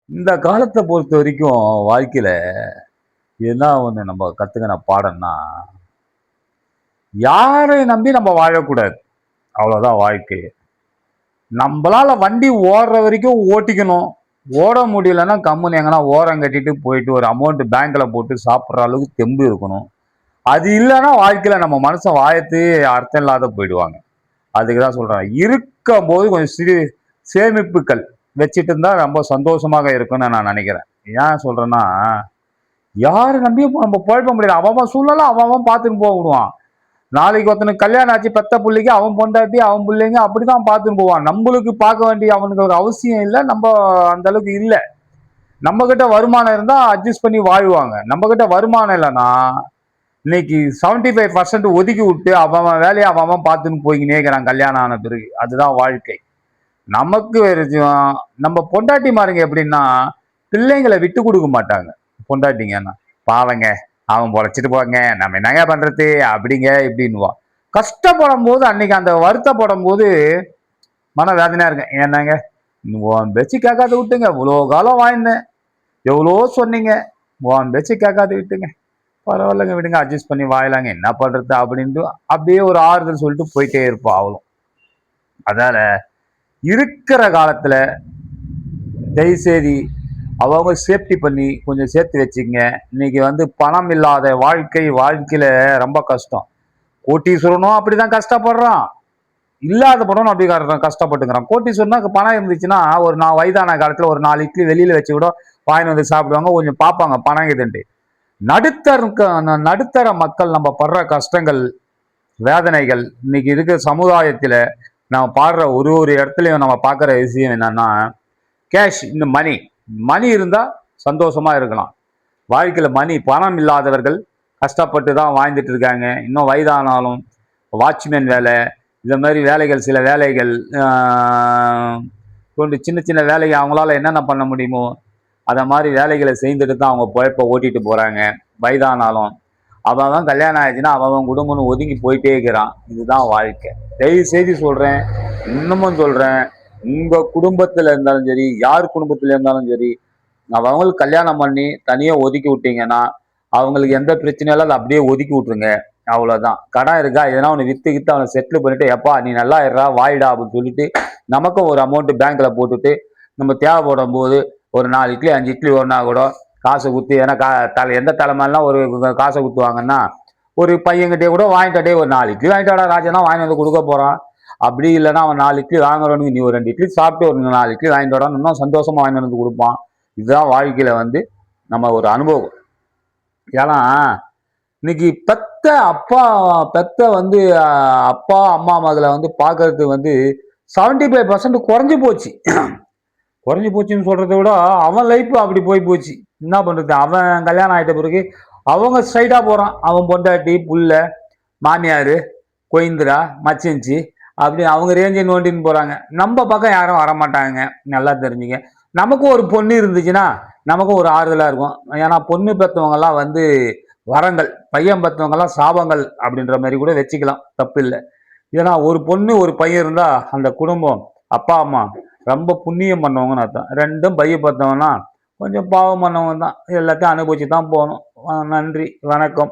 இந்த காலத்தை பொறுத்த வரைக்கும் வாழ்க்கையில என்ன ஒண்ணு நம்ம கத்துக்கின பாடம்னா, யாரை நம்பி நம்ம வாழக்கூடாது. அவ்வளவுதான் வாழ்க்கை. நம்மளால வண்டி ஓடுற வரைக்கும் ஓட்டிக்கணும். ஓட முடியலன்னா கம்முனு எங்கன்னா ஓரம் கட்டிட்டு போயிட்டு ஒரு அமௌண்ட் பேங்க்ல போட்டு சாப்பிடுற அளவுக்கு தெம்பு இருக்கணும். அது இல்லைன்னா வாழ்க்கையில நம்ம மனுஷன் வாழத்து அர்த்தம் இல்லாத போயிடுவாங்க. அதுக்கு தான் சொல்றேன். இருக்கும்போது கொஞ்சம் சிறு சேமிப்புகள் வச்சுட்டு இருந்தா ரொம்ப சந்தோஷமாக இருக்கும்னு நான் நினைக்கிறேன். ஏன் சொல்றேன்னா, யார நம்பியும் நம்ம பொழப்ப முடியாது. அவன் சூழ்நிலை அவன் பார்த்துன்னு போக விடுவான். நாளைக்கு ஒருத்தனுக்கு கல்யாணம் ஆச்சு பெத்த புள்ளைக்கு அவன் பொண்டாட்டி அவன் பிள்ளைங்க அப்படிதான் பார்த்துன்னு போவான். நம்மளுக்கு பார்க்க வேண்டிய அவனுக்கு ஒரு அவசியம் இல்லை. நம்ம அந்த அளவுக்கு இல்லை. நம்ம கிட்ட வருமானம் இருந்தா அட்ஜஸ்ட் பண்ணி வாழ்வாங்க. நம்ம கிட்ட வருமானம் இல்லைன்னா இன்னைக்கு 75% ஒதுக்கி விட்டு அவன் வேலையை அவன் பார்த்துன்னு போய்கினே இருக்கிறான் கல்யாணம் ஆன பிறகு. அதுதான் வாழ்க்கை. நமக்கு நம்ம பொண்டாட்டி மாருங்க எப்படின்னா பிள்ளைங்களை விட்டு கொடுக்க மாட்டாங்க. பொண்டாட்டிங்கன்னா பாவங்க அவன் பொழைச்சிட்டு போங்க நம்ம என்னங்க பண்றது அப்படிங்க இப்படின்னுவான். கஷ்டப்படும் போது அன்னைக்கு அந்த வருத்தப்படும் போது மன வேதனையா இருக்கேன். என்னங்க உன் பேச்சு கேட்காத விட்டுங்க, இவ்வளோ காலம் வாழ்ந்தேன், எவ்வளோ சொன்னீங்க, உன் பேச்சு கேட்காத விட்டுங்க, பரவாயில்லைங்க விடுங்க அட்ஜஸ்ட் பண்ணி வாழலாங்க என்ன பண்றது அப்படின்ட்டு அப்படியே ஒரு ஆறுதல் சொல்லிட்டு போயிட்டே இருப்போம் அவளும். அதால இருக்கிற காலத்துல தயவுசெய்து அவங்க சேஃப்டி பண்ணி கொஞ்சம் சேர்த்து வச்சுக்கங்க. இன்னைக்கு பணம் இல்லாத வாழ்க்கையில ரொம்ப கஷ்டம். கோட்டீஸ்வரனும் அப்படிதான் கஷ்டப்படுறான், இல்லாத படம் அப்படி கஷ்டப்பட்டுங்கிறான். கோட்டீஸ்வரனா பணம் இருந்துச்சுன்னா ஒரு நான் வயதான காலத்துல ஒரு 4 இட்லி வெளியில வச்சு கூட வாங்கி வந்து சாப்பிடுவாங்க, கொஞ்சம் பார்ப்பாங்க பணம் இதுன்ட்டு. நடுத்தர மக்கள் நம்ம படுற கஷ்டங்கள் வேதனைகள் இன்னைக்கு இருக்கிற சமுதாயத்துல நம்ம பாடுற ஒரு இடத்துலயும் நம்ம பார்க்குற விஷயம் என்னன்னா, கேஷ் இந்த மணி மணி இருந்தா சந்தோஷமா இருக்கலாம். வாழ்க்கையில பணம் இல்லாதவர்கள் கஷ்டப்பட்டு தான் வாழ்ந்துட்டு இருக்காங்க. இன்னும் வயதானாலும் வாட்ச்மேன் வேலை இந்த மாதிரி வேலைகள் சில வேலைகள் கொண்டு சின்ன சின்ன வேலைகள் அவங்களால என்னென்ன பண்ண முடியுமோ அதை மாதிரி வேலைகளை செய்துட்டு தான் அவங்க பொழைப்ப ஓட்டிட்டு போறாங்க. வயதானாலும் அவன் கல்யாணம் ஆயிடுச்சுன்னா அவன் குடும்பம்னு ஒதுங்கி போயிட்டே இருக்கிறான். இதுதான் வாழ்க்கை. தயவு செய்தி சொல்றேன், இன்னமும் சொல்றேன், உங்க குடும்பத்துல இருந்தாலும் சரி யார் குடும்பத்துல இருந்தாலும் சரி அவங்களுக்கு கல்யாணம் பண்ணி தனியா ஒதுக்கி விட்டீங்கன்னா அவங்களுக்கு எந்த பிரச்சனையும் இல்லை, அதை அப்படியே ஒதுக்கி விட்டுருங்க. அவ்வளவுதான். கடன் இருக்கா எதனா ஒன்று வித்து கித்து அவனை செட்டில் பண்ணிட்டு எப்பா நீ நல்லா இருடா வாயிடா அப்படின்னு சொல்லிட்டு நமக்கும் ஒரு அமௌண்ட் பேங்க்ல போட்டுட்டு நம்ம தேவைப்படும் போது ஒரு 4 இட்லி 5 இட்லி ஒன்னா கூட காசை குத்து. ஏன்னா எந்த தலைமையெல்லாம் ஒரு காசை குத்துவாங்கன்னா ஒரு பையன்கிட்டே கூட வாங்கிட்டே ஒரு 4 இட்லி வாங்கிட்டாடா ராஜனா வாங்கி வந்து கொடுக்க போறான். அப்படி இல்லைன்னா அவன் 4 இட்லி வாங்குறவனுக்கு நீ ஒரு 2 இட்லி சாப்பிட்டு ஒரு 4 இட்லி வாங்கிட்டு வரான்னு இன்னும் சந்தோஷமா வாங்கி வந்து கொடுப்பான். இதுதான் வாழ்க்கையில நம்ம ஒரு அனுபவம். ஏன்னா இன்னைக்கு பெத்த அப்பா அம்மா மகளை பார்க்கறது 75% குறைஞ்சு போச்சு. குறைஞ்சு போச்சுன்னு சொல்றதை விட அவன் லைஃப் அப்படி போய் போச்சு. என்ன பண்றது, அவன் கல்யாணம் ஆயிட்ட பிறகு அவங்க ஸ்ட்ரைட்டா போறான். அவன் பொண்டாட்டி புள்ள மாமியாரு கொய்ந்திரா மச்சிஞ்சி அப்படி அவங்க ரேஞ்சை நோண்டின்னு போறாங்க. நம்ம பக்கம் யாரும் வரமாட்டாங்க. நல்லா தெரிஞ்சுங்க. நமக்கும் ஒரு பொண்ணு இருந்துச்சுன்னா நமக்கும் ஒரு ஆறுதலா இருக்கும். ஏன்னா பொண்ணு பெற்றவங்க எல்லாம் வரங்கள், பையன் பெற்றவங்க எல்லாம் சாபங்கள் அப்படின்ற மாதிரி கூட வச்சுக்கலாம், தப்பு இல்லை. ஏன்னா ஒரு பொண்ணு ஒரு பையன் இருந்தா அந்த குடும்பம் அப்பா அம்மா ரொம்ப புண்ணியம் பண்ணவங்கன்னு அர்த்தம். ரெண்டும் பைய பார்த்தவங்கன்னா கொஞ்சம் பாவம் பண்ணவங்க தான். எல்லாத்தையும் அனுபவிச்சு தான் போகணும். நன்றி, வணக்கம்.